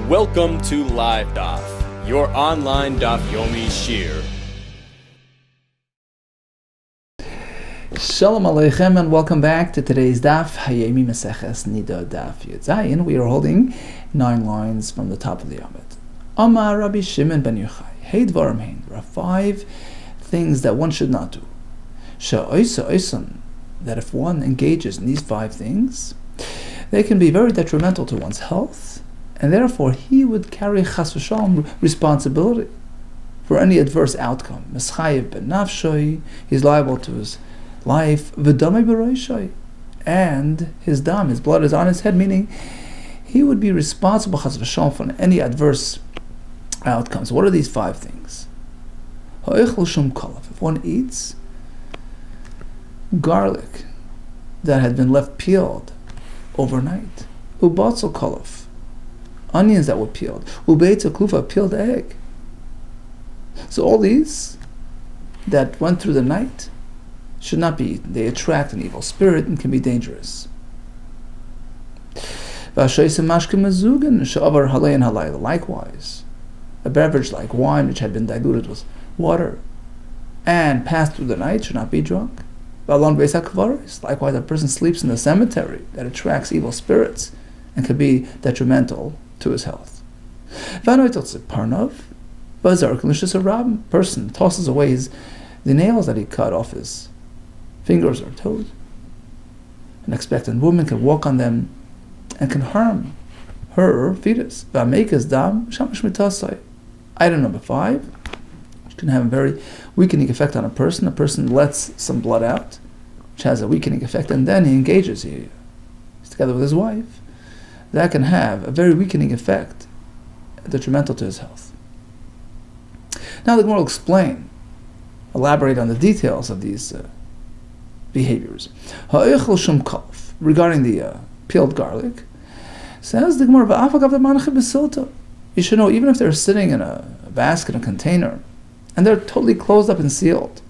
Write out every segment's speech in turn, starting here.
Welcome to LiveDaf, your online Daf Yomi Shir. Shalom Aleichem and welcome back to today's Daf Hayemi Maseches NIDAH Daf Yud Zayin. We are holding 9 lines from the top of the Amud. Amar Rabbi Shimon ben Yochai, Hey Dvarim Hein. There are 5 things that one should not do. She'oisa oisan, that if one engages in these 5 things, they can be very detrimental to one's health, and therefore he would carry chas v'shalom responsibility for any adverse outcome. Meschayev ben nafshoi, he's liable to his life, v'damei b'roishoi, and his dam, his blood is on his head, meaning he would be responsible chas v'shalom for any adverse outcomes. What are these 5 things? Ha'echel shum kolaf, if one eats garlic that had been left peeled overnight, ubatzel kolaf, onions that were peeled, ubeitza klufa, peeled egg. So all these that went through the night should not be eaten. They attract an evil spirit and can be dangerous. Likewise, a beverage like wine which had been diluted with water and passed through the night should not be drunk. Likewise, a person sleeps in the cemetery that attracts evil spirits and can be detrimental to his health. A person tosses away the nails that he cut off his fingers or toes. An expectant woman can walk on them and can harm her fetus. Item number 5, which can have a very weakening effect on a person. A person lets some blood out, which has a weakening effect, and then he engages. He's together with his wife. That can have a very weakening effect, detrimental to his health. Now the Gemara will elaborate on the details of these behaviors. Regarding the peeled garlic, says the Gemara, you should know, even if they're sitting in a basket, a container, and they're totally closed up and sealed,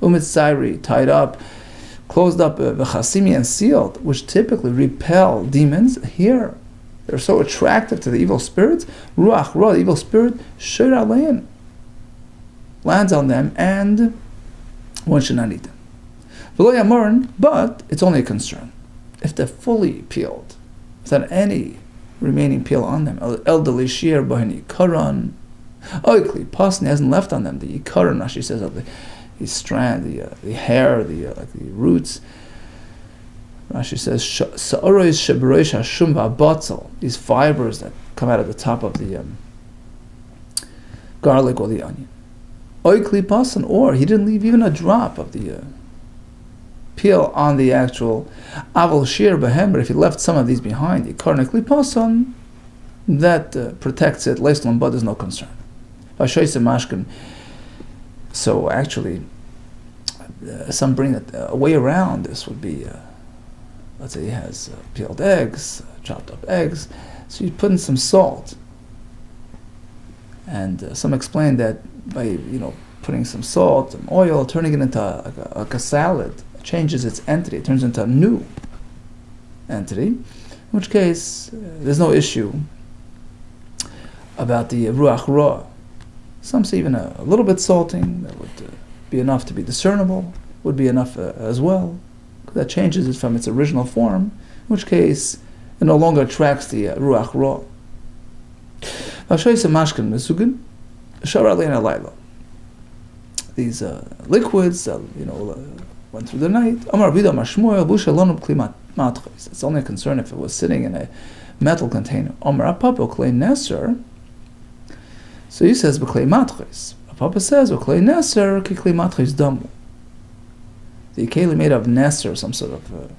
tied up, closed up, v'chasimi, and sealed, which typically repel demons, here they're so attractive to the evil spirits, ruach ra, the evil spirit, shir alein, lands on them, and one should not eat them. But it's only a concern if they're fully peeled, without any remaining peel on them. El delishir bahini karan, oikli pasni, hasn't left on them the ikaran, Rashi says, of the strand, the hair, like the roots. Rashi says sa'orois sheberoish hashum va'batzel, these fibers that come out of the top of the garlic or the onion. Oikli pasan, or he didn't leave even a drop of the peel on the actual aval shir behem, but if he left some of these behind, the karnikli pasan, that protects it. Leislam, but there's no concern. So actually, some bring that a way around this would be, let's say he has peeled eggs, chopped up eggs, so you put in some salt, and some explain that by putting some salt and oil, turning it into like a salad, it changes its entity, it turns into a new entity, in which case there's no issue about the ruach ra. Some say even a little bit salting, that would be enough to be discernible, would be enough as well. That changes it from its original form, in which case it no longer attracts the ruach ra. These liquids went through the night. It's only a concern if it was sitting in a metal container. So he says, Papa says, the keli made of neser, some sort of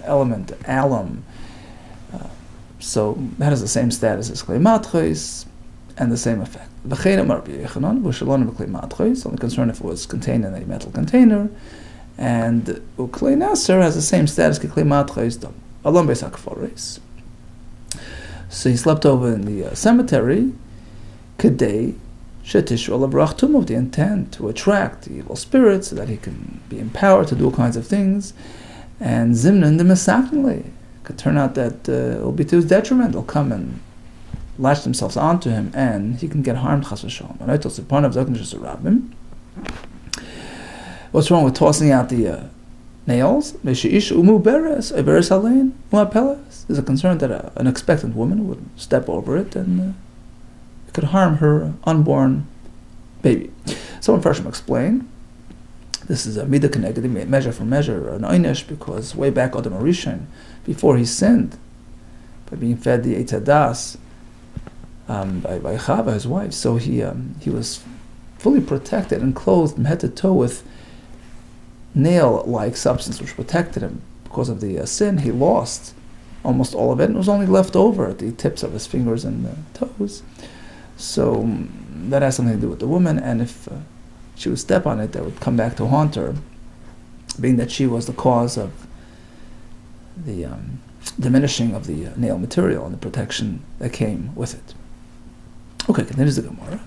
element, alum. So that has the same status as klei matchos and the same effect. It's only concerned if it was contained in a metal container, and klei neser has the same status as klei matchos. So he slept over in the cemetery, kedei shetishu alabrach tum, of the intent to attract the evil spirits so that he can be empowered to do all kinds of things, and zimnan de mesaknele, could turn out that it will be to his detriment. They'll come and latch themselves onto him, and he can get harmed, chas v'shalom. What's wrong with tossing out the nails? There's a concern that an expectant woman would step over it, and it could harm her unborn baby. Someone first explained, this is a midah keneged, measure for measure, an einish, because way back Adam HaRishon, before he sinned, by being fed the Eitz Hadas by Chava, his wife, so he was fully protected and clothed from head to toe with nail-like substance which protected him. Because of the sin, he lost almost all of it, and it was only left over at the tips of his fingers and toes. So that has something to do with the woman, and if she would step on it, that would come back to haunt her, being that she was the cause of the diminishing of the nail material and the protection that came with it. Okay, continues the Gemara.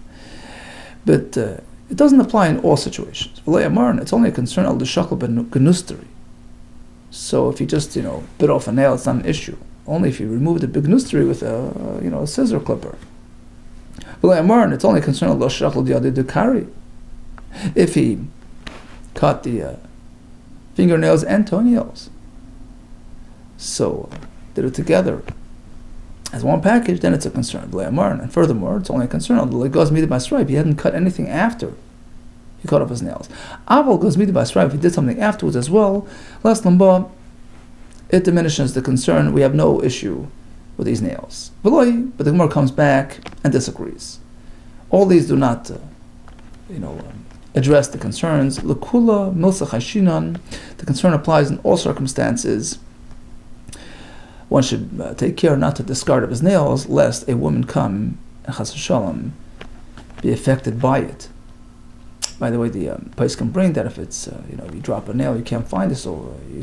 But it doesn't apply in all situations. It's only a concern al deshakal benusteri. So if you just bit off a nail, it's not an issue. Only if you remove the benusteri with a scissor clipper. It's only a concern al deshakal dikari. If he cut the fingernails and toenails, so did it together as one package, then it's a concern. And furthermore, it's only a concern on the legos midah b'asrav. He hadn't cut anything after he cut off his nails. Aval goes midah b'asrav. If he did something afterwards as well, less lamba, it diminishes the concern. We have no issue with these nails. But the Gemara comes back and disagrees. All these do not, address the concerns. L'kula milsa chashinan. The concern applies in all circumstances. One should take care not to discard of his nails, lest a woman come and chas v'shalom be affected by it. By the way, the place can bring that if it's you drop a nail, you can't find it, so you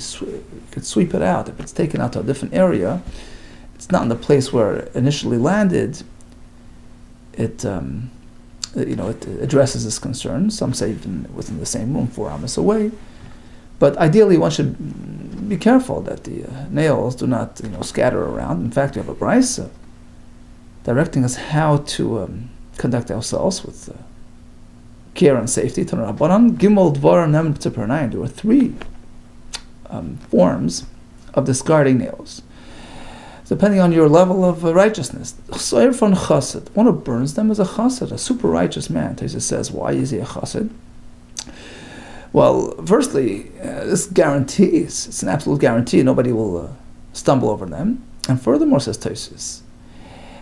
could sweep it out. If it's taken out to a different area, it's not in the place where it initially landed. It it addresses this concern. Some say even within the same room, 4 amas away. But ideally, one should be careful that the nails do not, scatter around. In fact, we have a brisa directing us how to conduct ourselves with care and safety. There are 3 forms of discarding nails, depending on your level of righteousness. One who burns them is a chassid, a super righteous man. Taisa says, why is he a chassid? Well, firstly, this guarantees, it's an absolute guarantee, nobody will stumble over them. And furthermore, says Tosfos,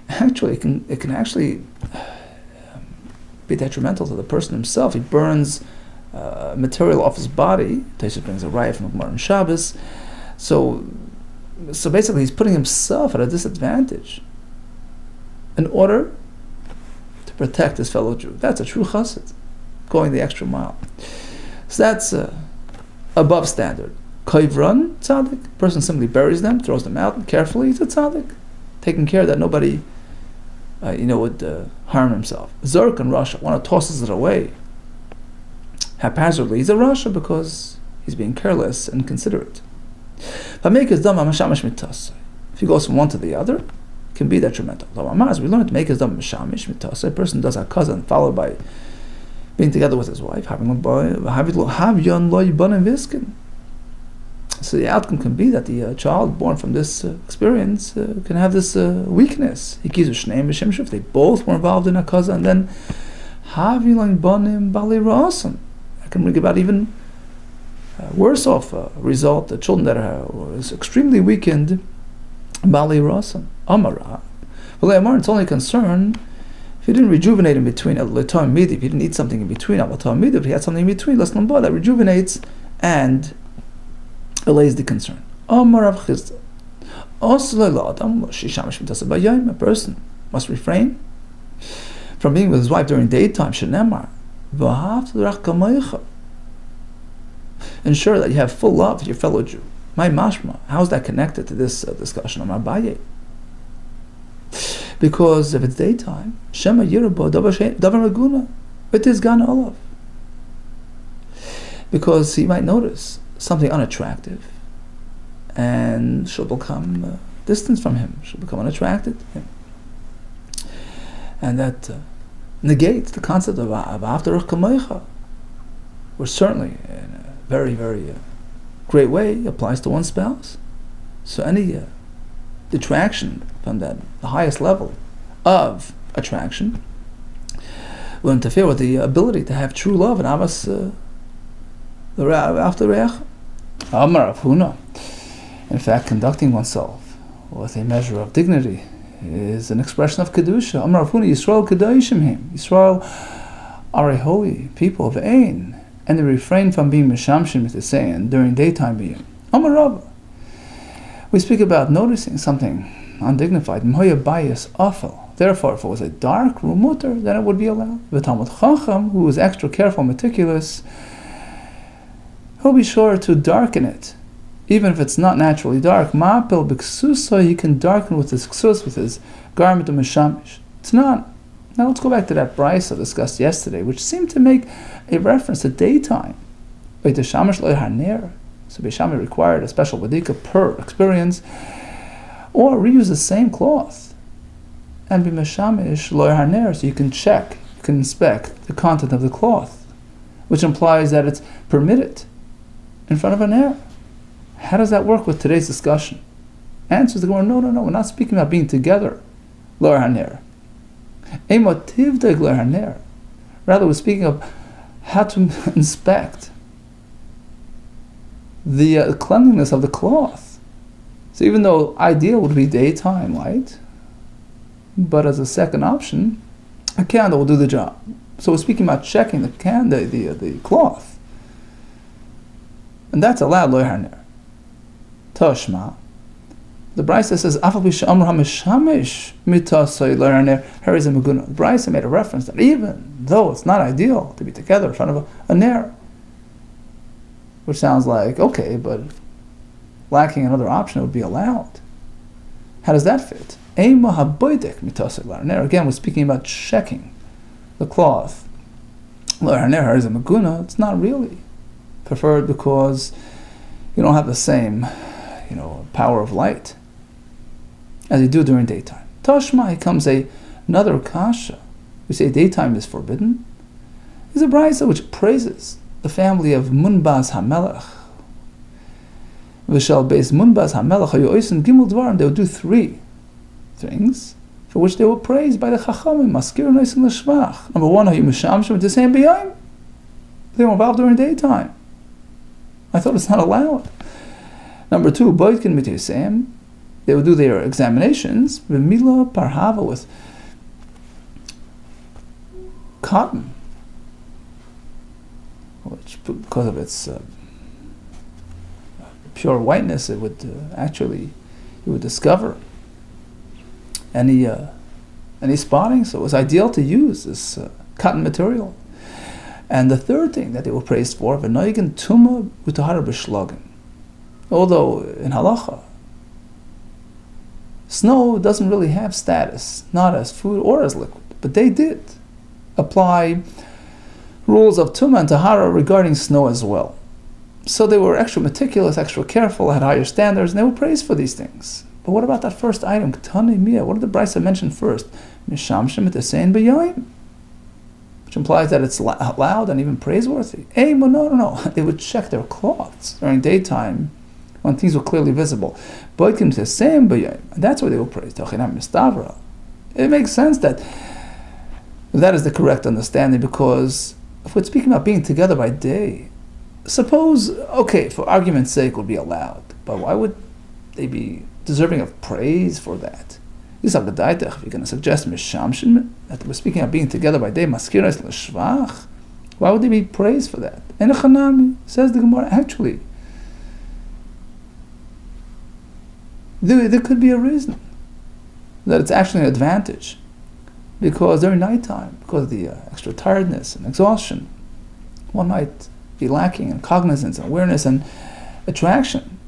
actually, it can actually be detrimental to the person himself. He burns material off his body. Tosfos brings a raya from Gemara and Shabbos. So basically, he's putting himself at a disadvantage in order to protect his fellow Jew. That's a true chassid, going the extra mile. So that's above standard. Koivran, tzaddik. Person simply buries them, throws them out carefully. He's a tzaddik, taking care that nobody, would harm himself. Zerk and Rasha, one who tosses it away haphazardly, he's a Rasha because he's being careless and considerate. If he goes from one to the other, it can be detrimental. As we learned, to make his dam mishamish mitasa, a person does a cousin followed by being together with his wife, so the outcome can be that the child born from this experience can have this weakness. If they both were involved in a kaza, and then that can bring about even worse off result. The children that are extremely weakened, bali rasam amara. It's only concerned if he didn't rejuvenate in between, if he didn't eat something in between, if he had something in between, that rejuvenates and allays the concern. A person must refrain from being with his wife during daytime. Ensure that you have full love for your fellow Jew. My mashma, how is that connected to this discussion on Abaye? Because if it's daytime, Shema Yirabo Davar Raguna, it is Gan Olav. Because he might notice something unattractive, and she'll become distant from him. She'll become unattracted to him. And that negates the concept of Avtarach Kamecha, which certainly in a very, very great way applies to one spouse. So any detraction from that, the highest level of attraction, will interfere with the ability to have true love and avas after reach. Amar Rav Huna. In fact, conducting oneself with a measure of dignity is an expression of kedusha. Amar Rav Huna, Yisrael kedoshim him. Yisrael are a holy people of Ein, and they refrain from being mishamshim with the saying during daytime being. Amar Rav. We speak about noticing something undignified. Mhoya bias awful. Therefore, if it was a dark room mutter, then it would be allowed. The Talmud Chacham, who is extra careful, meticulous, he'll be sure to darken it, even if it's not naturally dark. Ma'apil b'ksusa, he can darken with his ksus, with his garment of mishamish. It's not. Now let's go back to that brisa discussed yesterday, which seemed to make a reference to daytime. So Beishami required a special badika per experience, or reuse the same cloth and be meshamish lo harner, so you can check, you can inspect the content of the cloth, which implies that it's permitted in front of an air. How does that work with today's discussion? Answers the Gemara, no, we're not speaking about being together, lo harner. Emotivdeg lo harner. Rather, we're speaking of how to inspect the cleanliness of the cloth. So even though ideal would be daytime light, but as a second option, a candle will do the job. So we're speaking about checking the cloth, and that's allowed lo harner. Toshma, the Brisa says afal b'shamur hamishamish mitasay lo harner harizim maguna. The Brisa made a reference that even though it's not ideal to be together in front of a ner, which sounds like okay, but lacking another option, it would be allowed. How does that fit? Again, we're speaking about checking the cloth. It's not really preferred because you don't have the same, power of light as you do during daytime. Tashma comes another kasha. We say daytime is forbidden. There's a brisa which praises the family of Munbaz HaMelech. V'shal beis Munbaz HaMelech hayu oisen gimel dvarim. They would do three things for which they were praised by the Chachamim. Maskir noisin l'shvach. Number one, hayu mishamshim with the same b'yayim. They were involved during daytime. I thought it's not allowed. Number two, boitkin mitisem. They would do their examinations v'mila parhava, with cotton, which because of its pure whiteness, it would you would discover any spotting. So it was ideal to use this cotton material. And the third thing that they were praised for, v'noigen tuma utahara b'shlogin. Although in halacha, snow doesn't really have status, not as food or as liquid, but they did apply rules of tuma and tahara regarding snow as well. So they were extra meticulous, extra careful, had higher standards, and they were praised for these things. But what about that first item? What did the Brisa mention first? Mishamshem et esein b'yayim, which implies that it's loud and even praiseworthy. No. They would check their cloths during daytime when things were clearly visible. And that's why they were praised. It makes sense that is the correct understanding, because if we're speaking about being together by day, suppose, for argument's sake, it would be allowed, but why would they be deserving of praise for that? If you're going to suggest mishamshin, that we're speaking of being together by day, maskiras l'shvach, why would they be praised for that? And says the Gemara, actually, there could be a reason that it's actually an advantage, because during nighttime, because of the extra tiredness and exhaustion, one might be lacking in cognizance and awareness and attraction,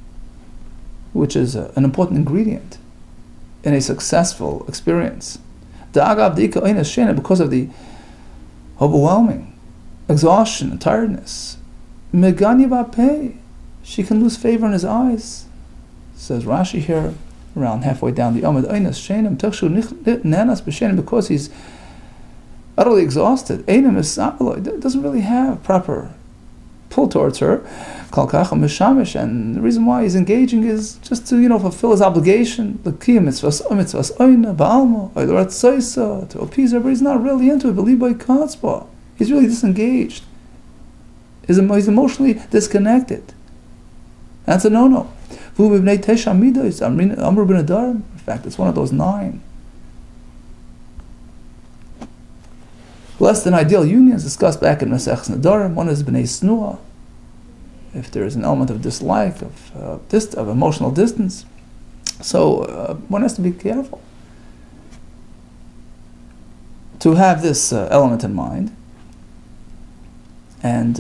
which is an important ingredient in a successful experience. Because of the overwhelming exhaustion and tiredness, she can lose favor in his eyes. Says Rashi here, around halfway down the Amud, because he's utterly exhausted. Einem is doesn't really have proper pull towards her. And the reason why he's engaging is just to, fulfill his obligation. To appease her, but he's not really into it. He's really disengaged. He's emotionally disconnected. That's a no-no. In fact, it's one of those 9. Less than ideal unions discussed back in Masechus Nedarim. One is b'nei snua. If there is an element of dislike, of emotional distance, so one has to be careful to have this element in mind, and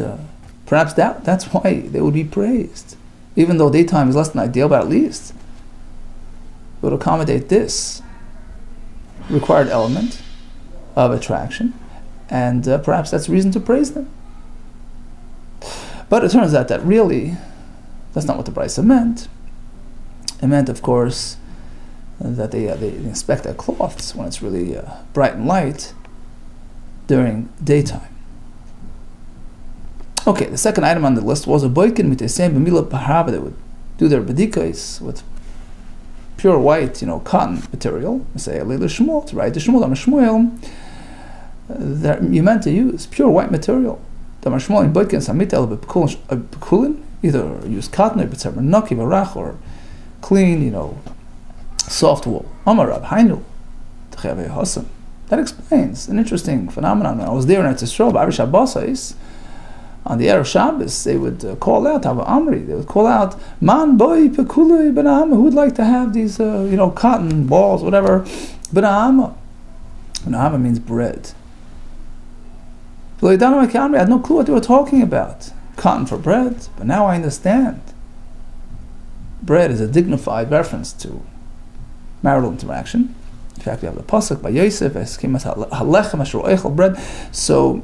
perhaps that's why they would be praised, even though daytime is less than ideal, but at least it would accommodate this required element of attraction. And perhaps that's reason to praise them. But it turns out that really, that's not what the Brisa meant. It meant, of course, that they inspect their cloths when it's really bright and light during daytime. Okay, the second item on the list was a boikin with the same b'mila parava. They would do their bedikos with pure white, cotton material. Say a little shmul, to write the shmul on a shmuel. That you meant to use pure white material. Either use cotton or clean, soft wool. That explains an interesting phenomenon. When I was there in Eretz Yisrael, on the Erev Shabbos, they would call out Amri. They would call out Man boy pekulei bena'ama. Who would like to have these, cotton balls, whatever? Bena'ama. Bena'ama means bread. I had no clue what they were talking about. Cotton for bread, but now I understand. Bread is a dignified reference to marital interaction. In fact, we have the pasuk by Yosef, bread. So,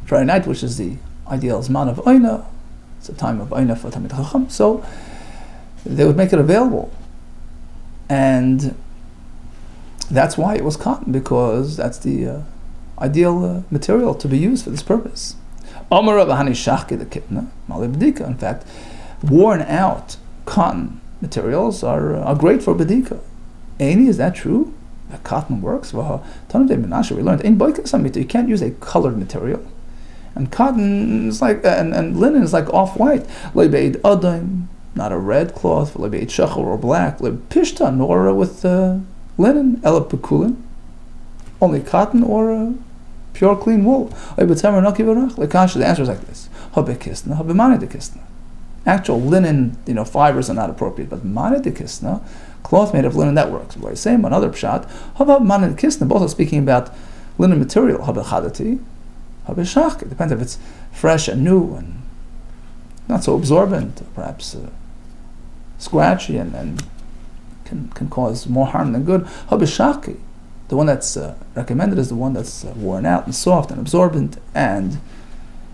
Friday night, which is the ideal zman of Oina, it's a time of Oina for Talmid Chacham, so they would make it available. And that's why it was cotton, because that's the ideal material to be used for this purpose. In fact, worn out cotton materials are great for bedika. Aini, is that true? That cotton works? We learned you can't use a colored material. And cotton is like, and linen is like off-white. Not a red cloth, or black, pishta, nor with linen, only cotton or pure clean wool. The answer is like this. Actual linen, fibers are not appropriate, but manidikisna, cloth made of linen, that works. What I say, another pshat. How about manidikisna? Both are speaking about linen material. Habechadati, habeshach. It depends if it's fresh and new and not so absorbent, perhaps scratchy and can cause more harm than good. Habeshaki. The one that's recommended is the one that's worn out and soft and absorbent and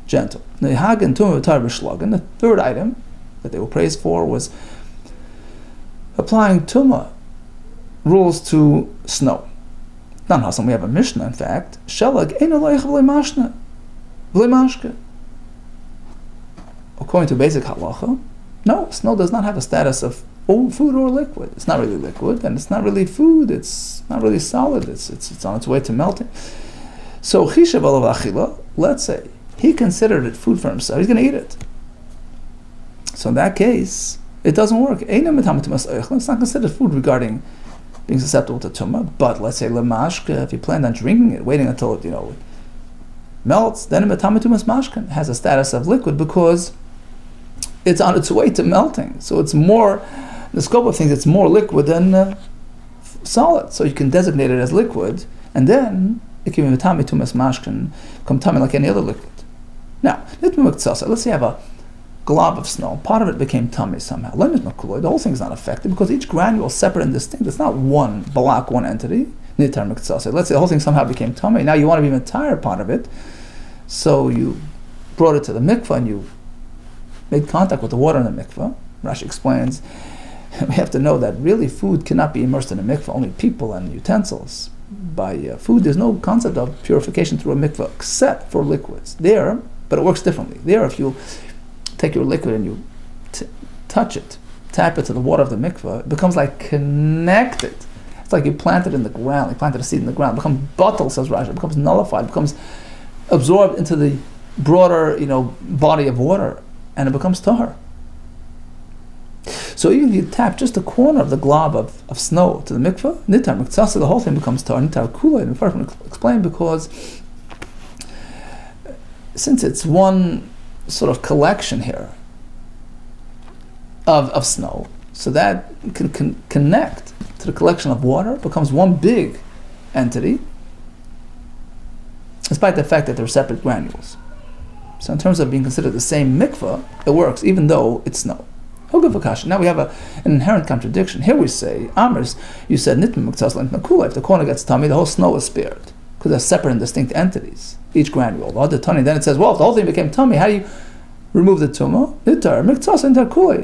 gentle. The third item that they were praised for was applying tumah rules to snow. Not Hassan, we have a Mishnah, in fact. According to basic halacha, no, snow does not have a status of food or liquid. It's not really liquid, and it's not really food. It's not really solid. It's on its way to melting. So chishav alav achila. Let's say he considered it food for himself. He's going to eat it. So in that case, it doesn't work. It's not considered food regarding being susceptible to tumah. But let's say lemashka, if you planned on drinking it, waiting until it melts, then it has a status of liquid because it's on its way to melting. So it's more, the scope of things, it's more liquid than solid. So you can designate it as liquid, and then it can be matami tumas mashkin, come tummy like any other liquid. Now, let's say you have a glob of snow. Part of it became tummy somehow. The whole thing is not affected because each granule is separate and distinct. It's not one balak, one entity. Let's say the whole thing somehow became tummy. Now you want to be an entire part of it. So you brought it to the mikvah and you made contact with the water in the mikvah. Rashi explains, we have to know that really food cannot be immersed in a mikvah, only people and utensils. food, there's no concept of purification through a mikveh except for liquids. There, but it works differently. There, if you take your liquid and you touch it, tap it to the water of the mikveh, it becomes like connected. It's like you plant it in the ground, you planted a seed in the ground. It becomes batal, says Rashi. It becomes nullified. It becomes absorbed into the broader, body of water, and it becomes tahar. So even if you tap just a corner of the glob of snow to the mikveh, nitar miktsasa, the whole thing becomes tahar. Nitar kula, and first I'm going to explain, because since it's one sort of collection here of snow, so that can connect to the collection of water, becomes one big entity, despite the fact that they're separate granules. So in terms of being considered the same mikveh, it works, even though it's snow. Now we have an inherent contradiction. Here we say, Amers, you said, if the corner gets tummy, the whole snow is spared, because they're separate and distinct entities, each granule. Then it says, well, if the whole thing became tummy, how do you remove the tumah?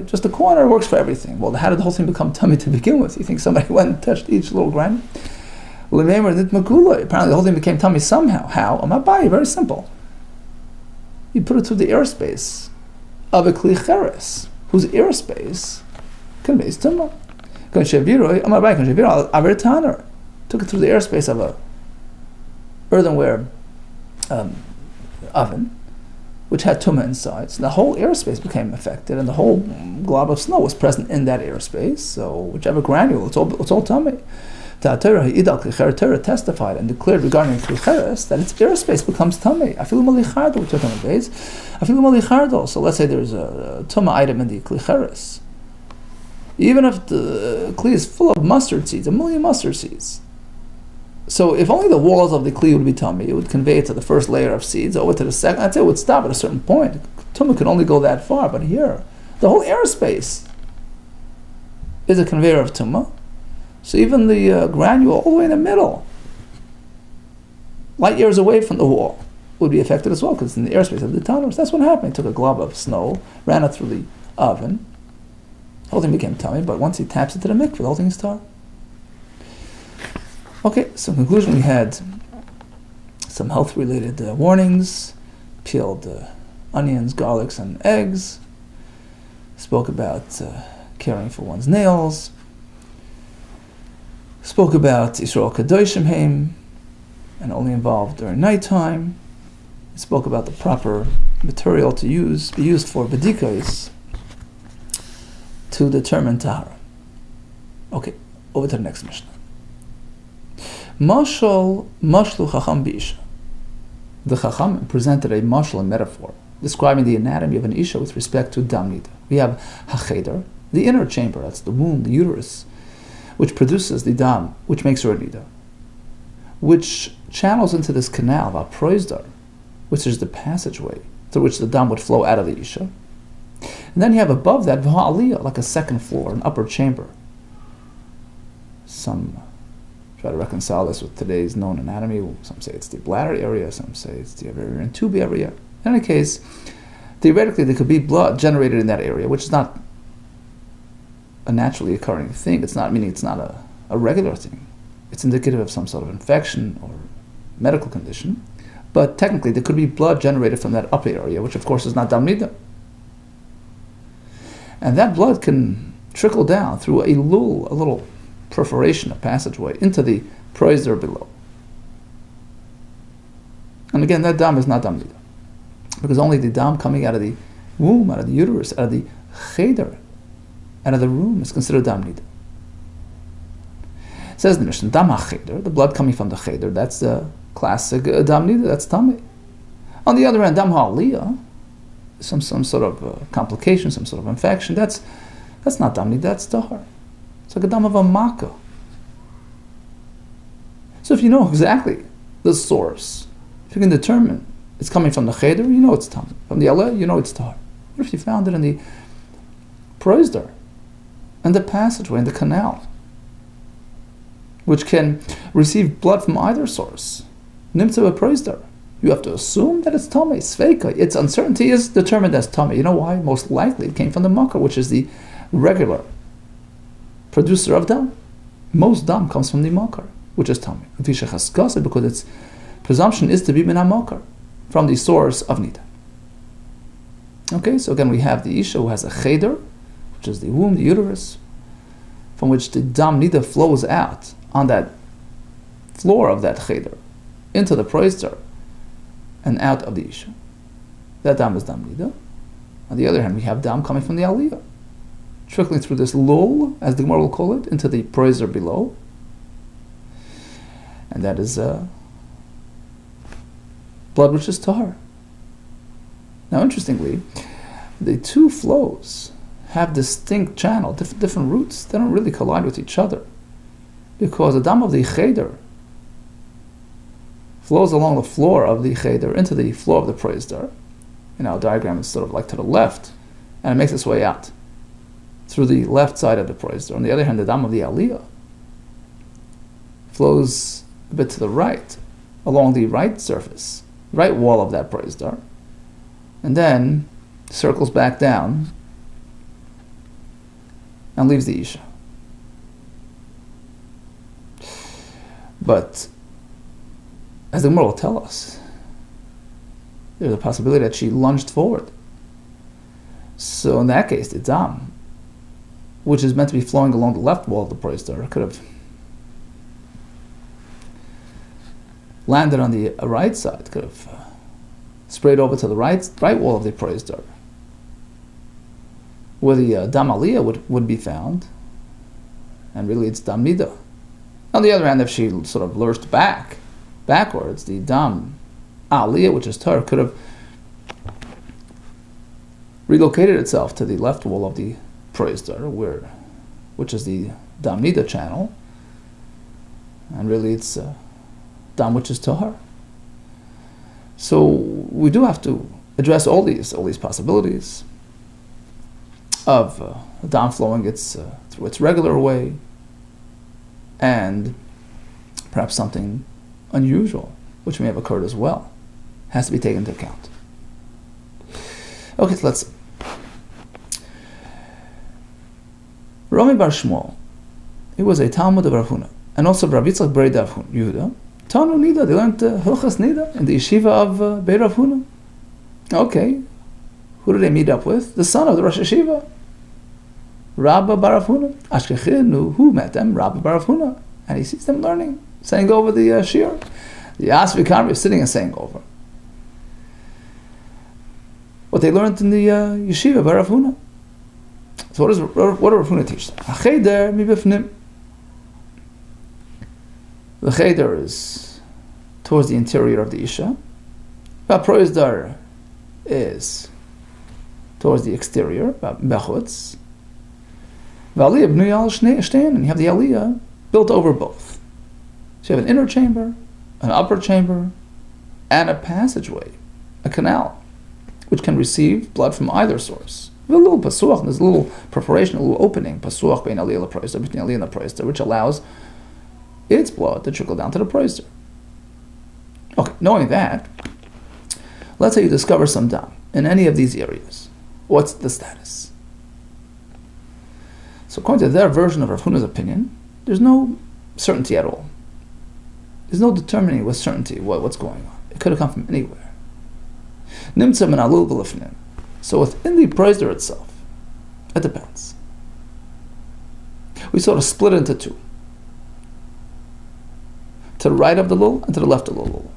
Just the corner works for everything. Well, how did the whole thing become tummy to begin with? You think somebody went and touched each little granule? Apparently the whole thing became tummy somehow. How? Very simple. You put it through the airspace of a kli cheres, whose airspace conveys tumah. Took it through the airspace of a earthenware oven, which had tumah inside. So the whole airspace became affected, and the whole glob of snow was present in that airspace. So whichever granule, it's all tummy. Torah testified and declared regarding klicheres that its airspace becomes tummy. So let's say there's a tumah item in the klicheres. Even if the kli is full of mustard seeds, 1,000,000 mustard seeds. So if only the walls of the kli would be tummy, it would convey it to the first layer of seeds, over to the second. I'd say it would stop at a certain point. Tumah could only go that far, but here, the whole airspace is a conveyor of tumah. So even the granule all the way in the middle, light years away from the wall, would be affected as well, because it's in the airspace of the tunnels. That's what happened. He took a glob of snow, ran it through the oven, the whole thing became tummy, but once he taps it to the mikveh, the whole thing is tar. Okay, so in conclusion, we had some health-related warnings, peeled onions, garlics, and eggs, spoke about caring for one's nails, spoke about Yisrael Kadoshim Heim, and only involved during nighttime. He spoke about the proper material to be used for bedikos to determine tahara. Okay, over to the next Mishnah. Mashal mashlu chacham b'isha. The chacham presented a mashal, a metaphor, describing the anatomy of an isha with respect to dam nidah. We have hacheder, the inner chamber, that's the womb, the uterus, which produces the dam, which makes her a nidah, which channels into this canal, proizdar, which is the passageway through which the dam would flow out of the isha. And then you have above that v'ha'aliyah, like a second floor, an upper chamber. Some try to reconcile this with today's known anatomy. Some say it's the bladder area, some say it's the ovarian tube area. In any case, theoretically there could be blood generated in that area, which is not a naturally occurring thing. It's not a regular thing. It's indicative of some sort of infection or medical condition. But technically there could be blood generated from that upper area, which of course is not dam nidah. And that blood can trickle down through a little perforation, a passageway, into the proizdar below. And again, that dam is not dam nidah, because only the dam coming out of the womb, out of the uterus, out of the cheder, out of the room, is considered dam nidah. It says in the Mishnah, dam ha-cheder, the blood coming from the cheder, that's the classic dam nidah, that's tummy. On the other hand, dam ha-aliyah, some sort of complication, some sort of infection, that's not dam nidah, that's tahar. It's like a dam of a makkah. So if you know exactly the source, if you can determine it's coming from the cheder, you know it's tummy. From the aleh, you know it's tahar. What if you found it in the proizdar, and the passageway, in the canal, which can receive blood from either source? Nimtza proizdar. You have to assume that it's tummy, sveika. Its uncertainty is determined as tummy. You know why? Most likely it came from the makkah, which is the regular producer of dam. Most dam comes from the makkah. which is Tamei. Because its presumption is to be min hamokar, from the source of NIDAH. Okay, so again we have the Isha who has a cheder, which is the womb, the uterus, from which the dam NIDAH flows out on that floor of that cheder into the proister and out of the Isha. That dam is dam NIDAH. On the other hand, we have dam coming from the aliyah, trickling through this lul, as the Gemara will call it, into the proister below. And that is blood which is tahar. Now, interestingly, the two flows have distinct channel, different routes. They don't really collide with each other, because the dam of the cheder flows along the floor of the cheder into the floor of the proister. In our diagram, it's sort of like to the left, and it makes its way out through the left side of the proister. On the other hand, the dam of the aliyah flows a bit to the right, along the right surface, right wall of that proister, and then circles back down and leaves the Isha. But as the Gemara will tell us, there's a possibility that she lunged forward. So in that case, the dam, which is meant to be flowing along the left wall of the proister, could have landed on the right side, could have sprayed over to the right wall of the proister, where the dam aliyah would be found, and really it's dam NIDAH. On the other hand, if she sort of lurched backwards, the dam aliyah, which is tar, could have relocated itself to the left wall of the proister, which is the dam NIDAH channel, and really it's dam which is tahar. So we do have to address all these possibilities of dam flowing through its regular way, and perhaps something unusual which may have occurred as well has to be taken into account. Okay, so let's see. Rami Bar Shmuel, he was a Talmud of Rav Huna, and also Rav Yitzchak Beri Rav Yehuda. Tanu NIDAH, they learned Hilchas NIDAH in the yeshiva of Beit Rav Huna. Okay, who did they meet up with? The son of the Rosh Yeshiva, Rabba Bar Rav Huna. Ashkechinu, who met them? Rabba Bar Rav Huna. And he sees them learning, saying over the shir. The Asvikar is sitting and saying over what they learned in the yeshiva Bar Rav Huna. So what does Rav Huna teach them? Hacheder mibifnim. The cheder is towards the interior of the Isha. Proizdar is towards the exterior, bechutz. V'aliyah b'nui al shtein, and you have the aliyah built over both. So you have an inner chamber, an upper chamber, and a passageway, a canal, which can receive blood from either source. With a little pasuach, there's a little perforation, a little opening, pasuach bein aliyah l'proister, between aliyah and the proister, which allows its blood to trickle down to the proister. Okay, knowing that, let's say you discover some dam in any of these areas. What's the status? So according to their version of Rav Huna's opinion, there's no certainty at all. There's no determining with certainty what's going on. It could have come from anywhere. Nimtza min alul v'lifnim. So within the proister itself, it depends. We sort of split it into two. To the right of the lul and to the left of the lul.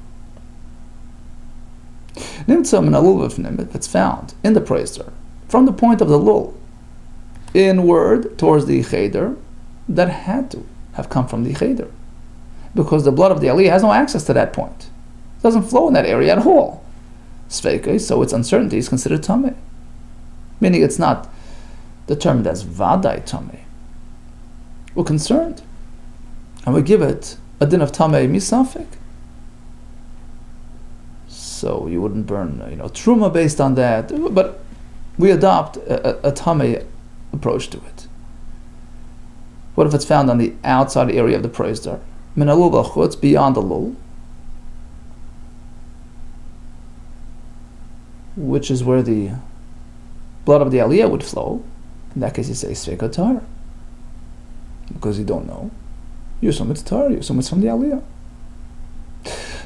Nimtza min alul v'lifnim, it's found in the proister, from the point of the lul, inward towards the cheder, that had to have come from the cheder, because the blood of the aliyah has no access to that point. It doesn't flow in that area at all. Sveike, so its uncertainty is considered tamei, meaning it's not determined as vadai tamei. We're concerned, and we give it a din of tamei misafik. So you wouldn't burn, truma based on that, but we adopt a tamei approach to it. What if it's found on the outside area of the proister? Min alul v'chutz, beyond the lul, which is where the blood of the aliyah would flow. In that case, you say sveika tar, because you don't know. You assume it's Torah, you assume it's from the Aliyah.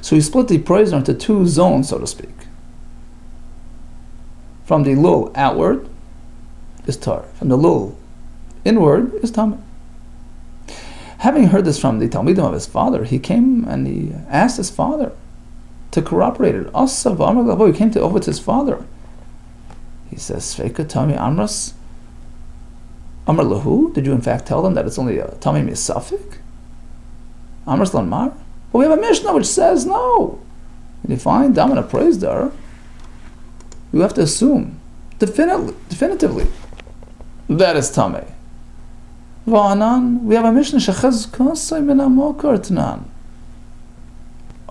So you split the praiser into two zones, so to speak. From the lul outward is Torah. From the lul inward is Tameh. Having heard this from the Talmidim of his father, he came and he asked his father to corroborate it. He came over to his father. He says, Sveika Tami Amras Amar Lahu, did you in fact tell them that it's only a Tami Misafik? Amras Lanmar? But we have a Mishnah which says no. When you find Dam and a praise there, you have to assume definitively that is Tami. Va'anan, we have a Mishnah Shechaz Kosai Min Amokar Tanan.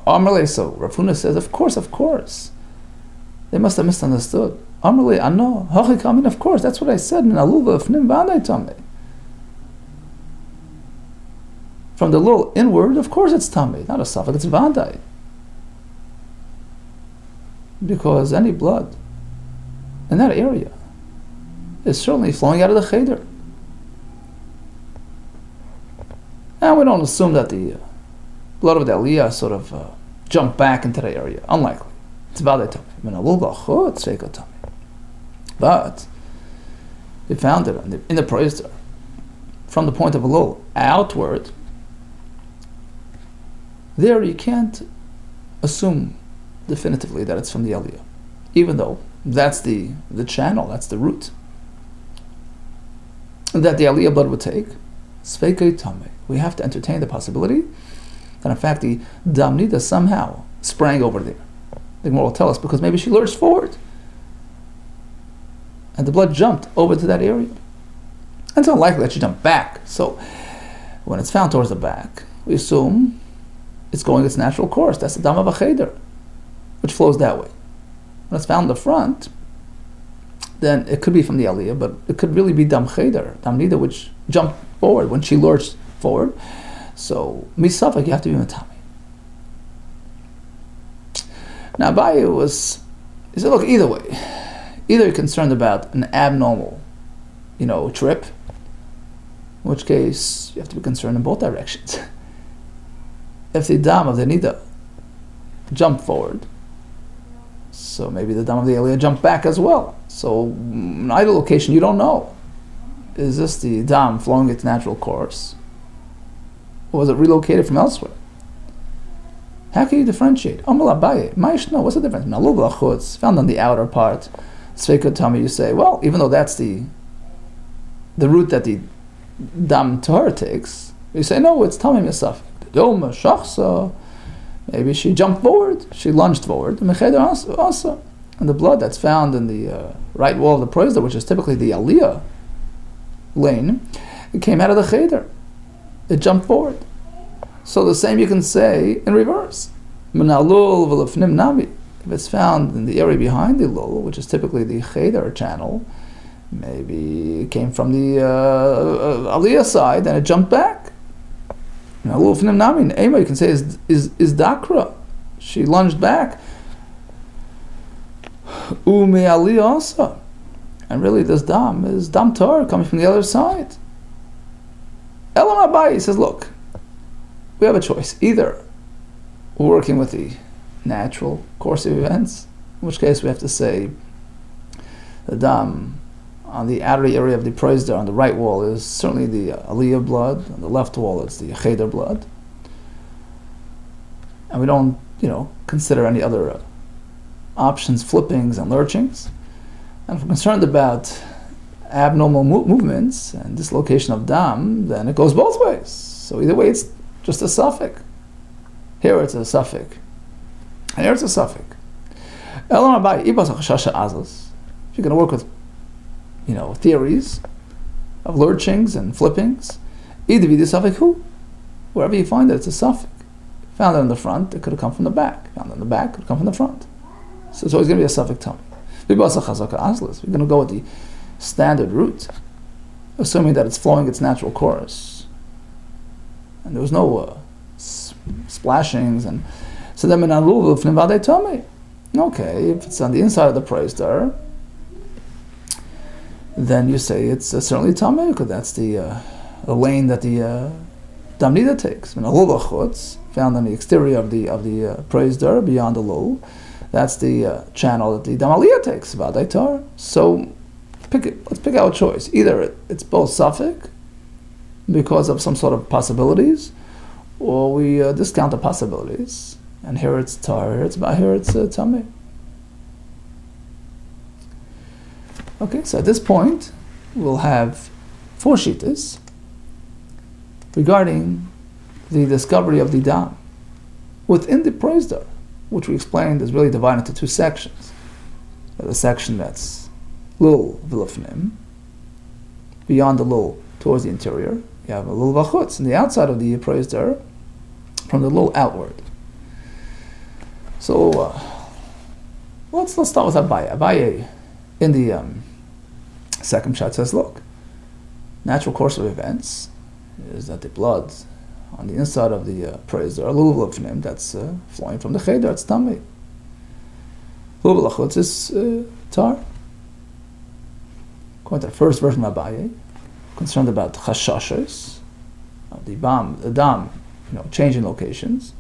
Amarle, so Rav Huna says, of course. They must have misunderstood. Amarle, ano, hachikamin, of course, that's what I said. Min aluva fnim v'anai tamei. From the lul inward, of course it's tamei, not a suffix, it's v'anai. Because any blood in that area is certainly flowing out of the cheder. And we don't assume that the blood of the aliyah sort of jumped back into the area. Unlikely. It's v'anai tamei. But they found it in the praiser from the point of a lul outward. There you can't assume definitively that it's from the aliyah, even though that's the channel, that's the route that the aliyah blood would take. Sveikei tamei. We have to entertain the possibility that in fact the dam NIDAH somehow sprang over there. The Gemara will tell us because maybe she lurched forward and the blood jumped over to that area. And it's unlikely that she jumped back. So when it's found towards the back, we assume it's going its natural course. That's the dam of a cheder, which flows that way. When it's found in the front, then it could be from the aliyah, but it could really be dam cheder, dam NIDAH, which jumped forward when she lurched forward. So misafek, you have to be matami. Now Abaye he said, look, either way, either you're concerned about an abnormal, trip, in which case you have to be concerned in both directions. If the dam of the NIDAH jumped forward, so maybe the dam of the aliyah jumped back as well. So in either location, you don't know. Is this the dam flowing its natural course? Or was it relocated from elsewhere? How can you differentiate? Amar Abaye, Ma'ishno, what's the difference? Nalul v'achutz, found on the outer part. Sveika Tami, you say, well, even though that's the route that the dam Torah takes, you say, no, it's Tami Misafik. Doma Shachsa, maybe she jumped forward, she lunged forward, and the blood that's found in the right wall of the praiser, which is typically the aliyah lane, it came out of the cheder. It jumped forward. So the same you can say in reverse. If it's found in the area behind the lul, which is typically the cheder channel, maybe it came from the aliyah side and it jumped back. You can say is dakra. She lunged back. Ume aliyah also. And really this dam is dam Torah coming from the other side. Elam Abaye says, look, we have a choice. Either we're working with the natural course of events, in which case we have to say the dam on the outer area of the praiser on the right wall is certainly the aliyah blood, on the left wall it's the cheder blood. And we don't, consider any other options, flippings and lurchings. And if we're concerned about abnormal movements and dislocation of dam, then it goes both ways. So either way, it's just a suffix. Here it's a suffix. And here it's a suffix. If you're going to work with, theories of lurchings and flippings, wherever you find it, it's a suffix. Found it in the front, it could have come from the back. Found it in the back, it could have come from the front. So it's always going to be a suffix tummy. We're going to go with the standard route, assuming that it's flowing its natural course. And there was no splashings. And so then, okay, if it's on the inside of the praiser, then you say it's certainly tamei, because that's the lane that the Dam NIDAH takes. And a lul chutz, found on the exterior of the praise door beyond the lul, that's the channel that the Dam Aliyah takes, Vaday Tar. So let's pick out a choice. Either it's both suffix, because of some sort of possibilities, or we discount the possibilities. And here it's tar, here it's tamei. Okay, so at this point, we'll have 4 shittas regarding the discovery of the dam within the proizdar, which we explained is really divided into 2 sections. The section that's lul v'lefnim, beyond the lul towards the interior. You have a lul v'chutz in the outside of the proizdar, from the lul outward. So let's start with Abaye. Abaye in the second shot says, look, natural course of events is that the blood on the inside of the proizdar, lul v'lefnim, that's flowing from the cheder, it's tamei. Lul v'chutz is tar. According to the first version of Abaye, concerned about chashashos, the dam, changing locations.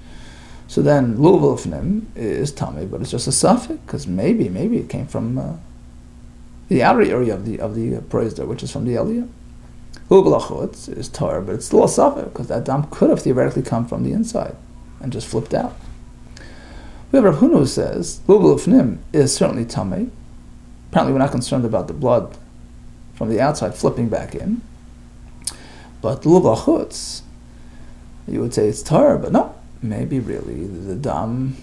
So then lul v'lefnim is tamei, but it's just a suffix, because maybe it came from the outer area of the proizdar, which is from the aliyah. Lul v'chutz is tar, but it's still a suffix, because that dam could have theoretically come from the inside and just flipped out. We have Rav Huna who says lul v'lefnim is certainly tamei. Apparently we're not concerned about the blood from the outside flipping back in. But lul v'chutz, you would say it's tar, but no, maybe really the dam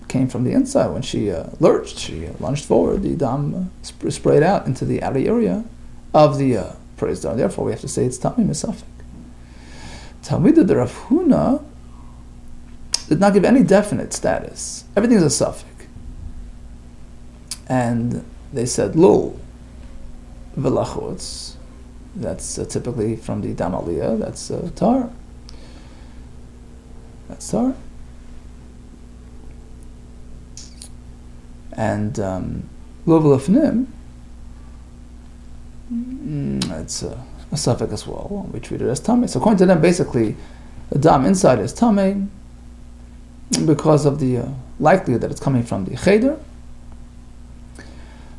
came from the inside. When she lurched, she lunged forward, the dam sprayed out into the outer area of the proizdar. Therefore, we have to say it's tamei misafik. Talmud the Rav Huna did not give any definite status. Everything is a suffix. And they said lul v'lachutz, that's typically from the dam aliyah, that's tar. That's tar. And lul v'lefnim, it's a suffix as well. We treat it as tamei. So according to them, basically, the dam inside is tamei because of the likelihood that it's coming from the cheder.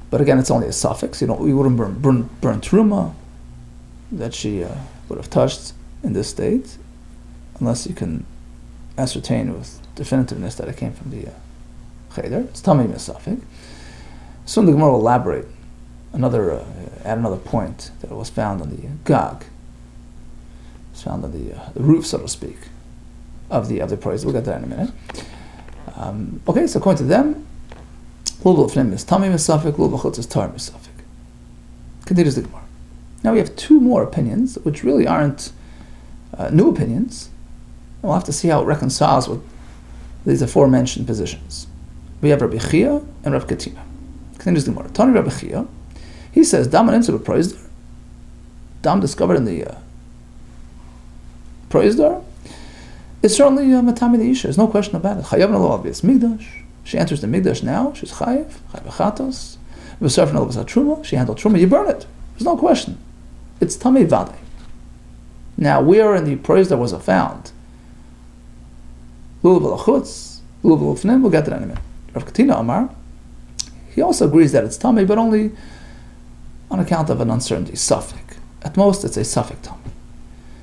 But again, it's only a suffix. We wouldn't burn truma that she would have touched in this state, unless you can ascertain with definitiveness that it came from the cheder. It's tamei misafik. Soon the Gemara will elaborate add another point that was found on the gag. It's found on the roof, so to speak, of the proizdar. We'll get to that in a minute. Okay, so according to them, lul v'lefnim is tamei misafik, lul v'chutz is tar misafik. Continues the Gemara. Now we have 2 more opinions, which really aren't new opinions. And we'll have to see how it reconciles with these aforementioned positions. We have Rabbi Chia and Rabbi Katina. Continues the Gemara. Tani Rabbi Chia, he says, dam an inside proizdar, dam discovered in the proizdar, is certainly matami the isha. There's no question about it. Chayav nalo obvious migdash. She enters the migdash now. She's chayav chatos. V'sarf nalo v'sat truma. She handled truma. You burn it. There's no question. It's tamei vaday. Now, where in the proizdar was it found? Lul v'lachutz, lul v'lefnim. We'll get to that in a minute. Rav Katina Amar, he also agrees that it's tamei, but only on account of an uncertainty, suffix. At most, it's a suffix tamei.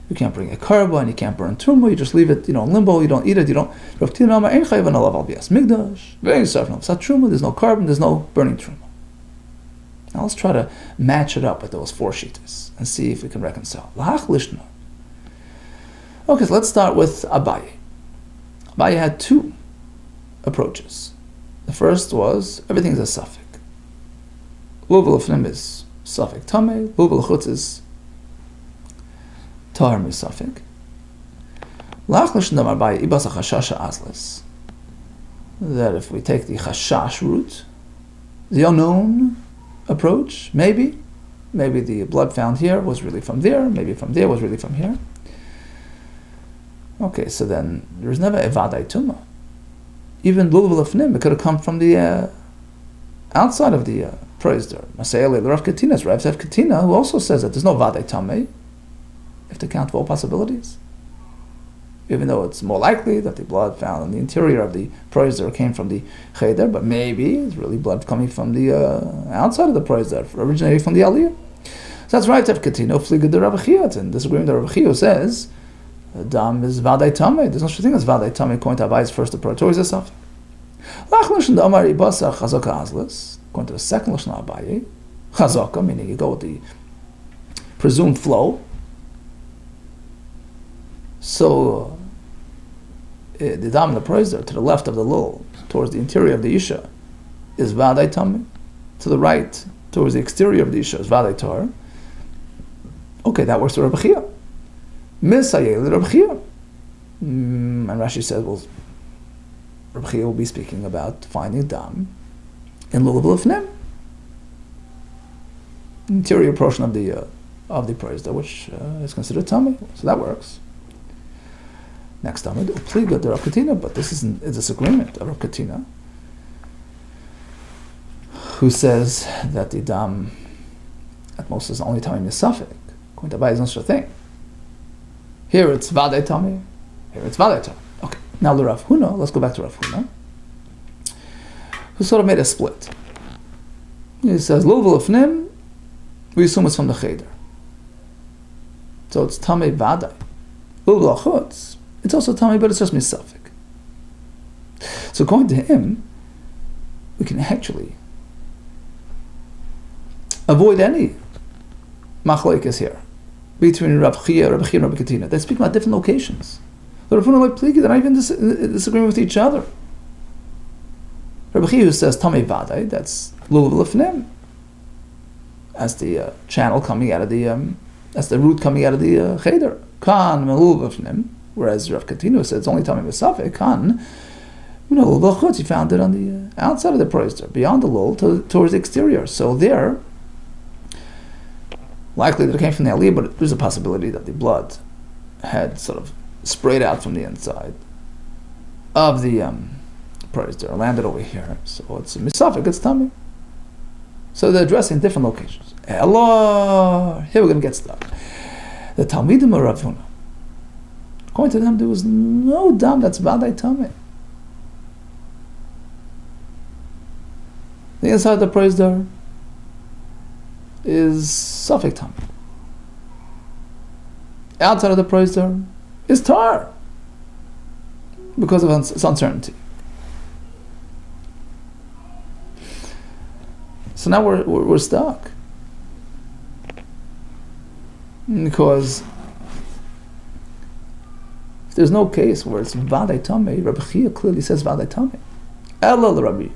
You can't bring a karba, and you can't burn truma. You just leave it, in limbo. You don't eat it. You don't. Rav Katina Amar, ein chayav nalav al bias migdash. Very certain of truma. There's no carbon. There's no burning truma. Now let's try to match it up with those 4 shittas and see if we can reconcile. L'hach lishna. Okay, so let's start with Abaye. Abaye had 2 approaches. The first was everything is a suffix. Lul v'lefnim is suffix tamei. Lul v'lachutz is tar misafik. L'hach lishna Abaye ibas hachashasha azles. That if we take the chashash route, the unknown approach, maybe the blood found here was really from there, maybe from there was really from here. Okay, so then there's never a vaday tuma. Even lul v'lefnim, it could have come from the outside of the proizdar. Masayel Rav Katina's Rav Katina, who also says that there's no vaday tamei, if to count for all possibilities. even though it's more likely that the blood found in the interior of the proiser came from the cheder, but maybe it's really blood coming from the outside of the proiser, originating from the aliyah. So that's right, Tefkatino, Fliga de Rabbi Chia. It's in disagreement with Rabbi Chia, who says, Dam is Vadai Tameh. There's no such thing as Vadai Tameh, according to Abai's first approach. Torah is a suffix. According to the second Lashon Abaye, Chazaka, meaning you go with the presumed flow. So the dam in the proiser to the left of the lul, towards the interior of the isha, is Vadai Tameh. To the right, towards the exterior of the isha, is Vadai Tar. Okay, that works for Rabbi Chia. Misayel Rabbi Chia. And Rashi says, well, Rabbi Chia will be speaking about finding dam in lulav lefnim, interior portion of the proiser, which is considered tummy. So that works. Next Talmud, Upliga de Rav Katina, but this isn't a disagreement of Rav Katina, who says that the dam at most is only tummy misafik. According to Abai, is no such a thing. Here it's Vadai tummy, here it's Vadai tummy. Okay, now the Rav Huna, let's go back to Rav Huna, who sort of made a split. He says, Luvel Ifnim, we assume it's from the cheder. So it's tummy Vadai. Luvel Achutz, it's also tummy, but it's just misafik. So according to him, we can actually avoid any machlokes here between Rav Chia and Rabbi Katina. They speak about different locations. The Rav Huna like Pligi, they're not even disagreeing with each other. Rabbi Chia, who says Tamei Vadai, that's Lulav Lefnim, as the channel coming out of the, as the root coming out of the cheder. Kan Lulav Lefnim, whereas Rav Katina says it's only Tamei Mesafek. Kan, Lulav Chutz, he found it on the outside of the proister, beyond the lul, towards the exterior. So there, likely that it came from the aliyah, but there's a possibility that the blood had sort of sprayed out from the inside of the proister, landed over here. So it's a misafik, it's tummy. So they're addressing different locations. Allah, here we're going to get stuck. The Talmidim of Rav Huna, according to them, there was no dam that's Vadai Tameh. The inside of the proister is Safek Tameh. Outside of the proister is tar because of its uncertainty. So now we're stuck because if there's no case where it's Vadai Tameh, Rabbi Chia clearly says Vadai Tameh. Ella Rabbi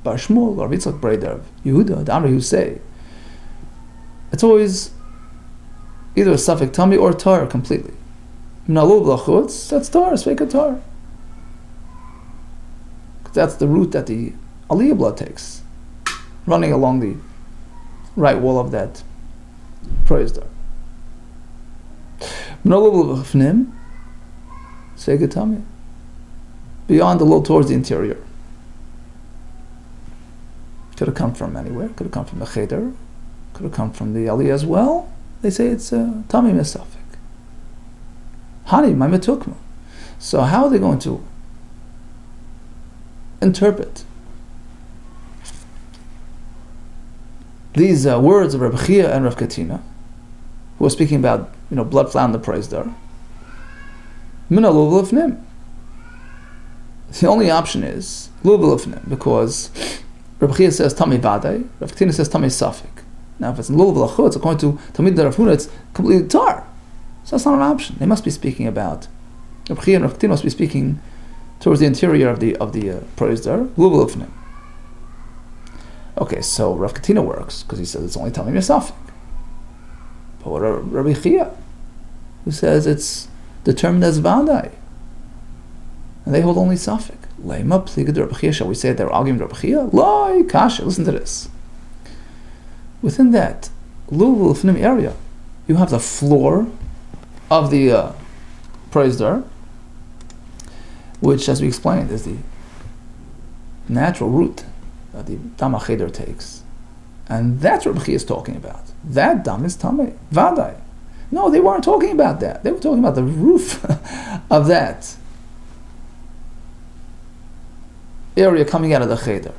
Bar Shmuel, Rabbi Yitzchak Breder, Yehuda, the Amri who say it's always either a Safek Tameh or tar completely. Minalul Blachutz, that's tar, Sveika tar. That's the route that the aliyah blood takes, running along the right wall of that proiser. Minalul Blachutz, Sveika Tameh. Beyond the lul towards the interior. Could have come from anywhere. Could have come from the cheder. Could have come from the aliyah as well. They say it's Tamei Mesafik. Hani, my metukma. So how are they going to interpret these words of Rabbi Chia and Rav Katina, who are speaking about blood found in the proiser? Mina Luv Lefnim. The only option is Luv Lefnim, because Rabbi Chia says Tamei Vadai, Rav Katina says Tamei Safik. Now, if it's in Lulav Lachutz, according to Talmud Rav Huna, it's completely tar. So that's not an option. They must be speaking about, Rabbi Chia and Rav Katina must be speaking towards the interior of the proiser, Lulav Lefnim. Okay, so Rav Katina works because he says it's only Tamei Safik. But what about Rabbi Chia, who says it's determined as Vadai, and they hold only Safik? Leima Pliga de Rabbi Chia. Shall we say they're arguing with Rabbi Chia? Loi Kasha. Listen to this. Within that Lulav Lefnim area, you have the floor of the proiser, which, as we explained, is the natural route that the dam takes, and that's what Rabbi Chia is talking about. That dam is tamei Vadai. No, they weren't talking about that. They were talking about the roof of that area coming out of the cheder.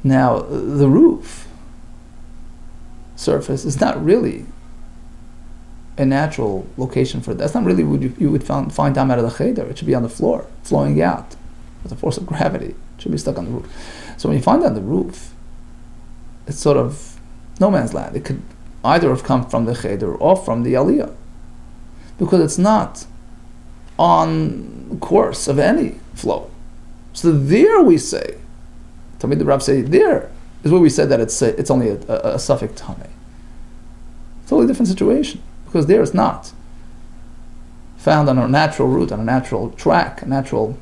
Now, the roof surface is not really a natural location for that. That's not really what you would find down out of the cheder. It should be on the floor, flowing out with the force of gravity. It should be stuck on the roof. So when you find it on the roof, it's sort of no man's land. It could either have come from the cheder or from the aliyah, because it's not on course of any flow. So there we say, Talmud the Rav say, there is where we said that it's only a suffix tamei. Totally different situation, because there is not found on a natural route, on a natural track, a natural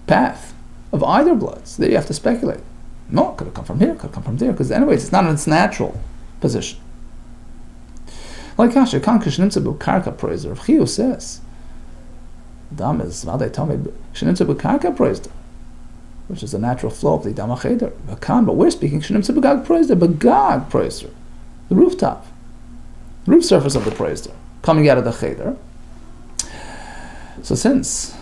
path of either bloods. There you have to speculate. No, it could have come from here, could have come from there, because anyways, it's not in its natural position. Like Kasha, Kan Kishnimtza Bukarka Praiser, Rav Chiyu says, Dam is Vadai Tamei Kishnimtza Bukarka Praiser, which is the natural flow of the Dam HaCheder. But we're speaking Kishnimtza Bugag Praiser, Bagag Praiser, the rooftop, the roof surface of the Praiser, coming out of the Cheder. So since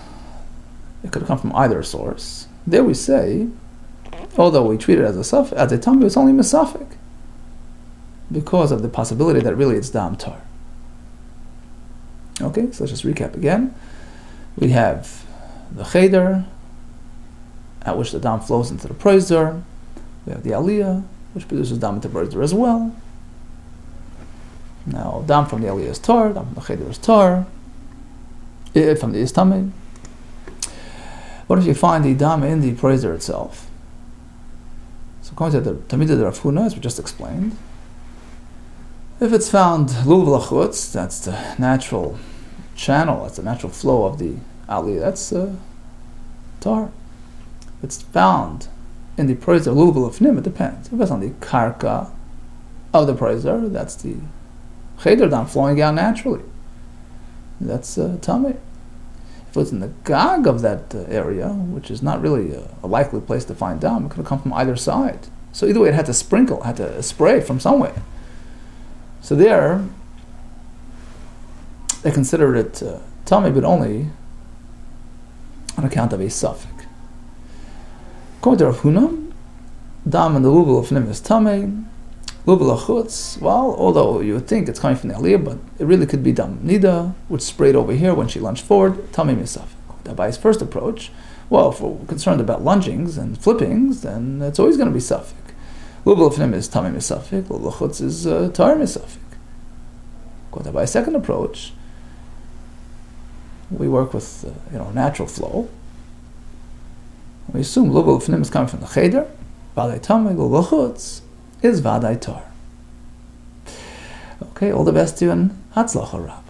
it could come from either source, there we say, although we treat it as a tamei, it's only misafik, because of the possibility that really it's dam tar. Okay, so let's just recap again. We have the cheder, at which the dam flows into the praiser. We have the aliyah, which produces dam into the praiser as well. Now, dam from the aliyah is tar, dam from the cheder is tar, from the tamei. What if you find the dam in the praiser itself? So according to the Talmud the Rav Huna, as we just explained, if it's found lulav lachutz, that's the natural channel, that's the natural flow of the aliyah, that's tar. If it's found in the praiser lulav lafnim, it depends. If it's on the karka of the praiser, that's the cheder dam flowing out naturally. That's tamei. If it's in the gag of that area, which is not really a likely place to find dam, it could have come from either side. So either way, it had to sprinkle, had to spray from somewhere. So there, they consider it tamei, but only on account of a suffix. According to Rav Huna, dam and the lulav lafnim is tamei. Lulav lachutz, well, although you would think it's coming from the aliyah, but it really could be dam NIDAH, which sprayed over here when she lunged forward, tamei misafik. By his first approach, well, if we're concerned about lungings and flippings, then it's always going to be suffik. Lulav lafnim is tamei misafik, lulav lachutz is tar misafik. By a second approach, we work with natural flow. We assume lulav lafnim is coming from the cheder, vadai tamei, lulav lachutz is vadai tar. Okay, all the best to you and hatzlacha Rav.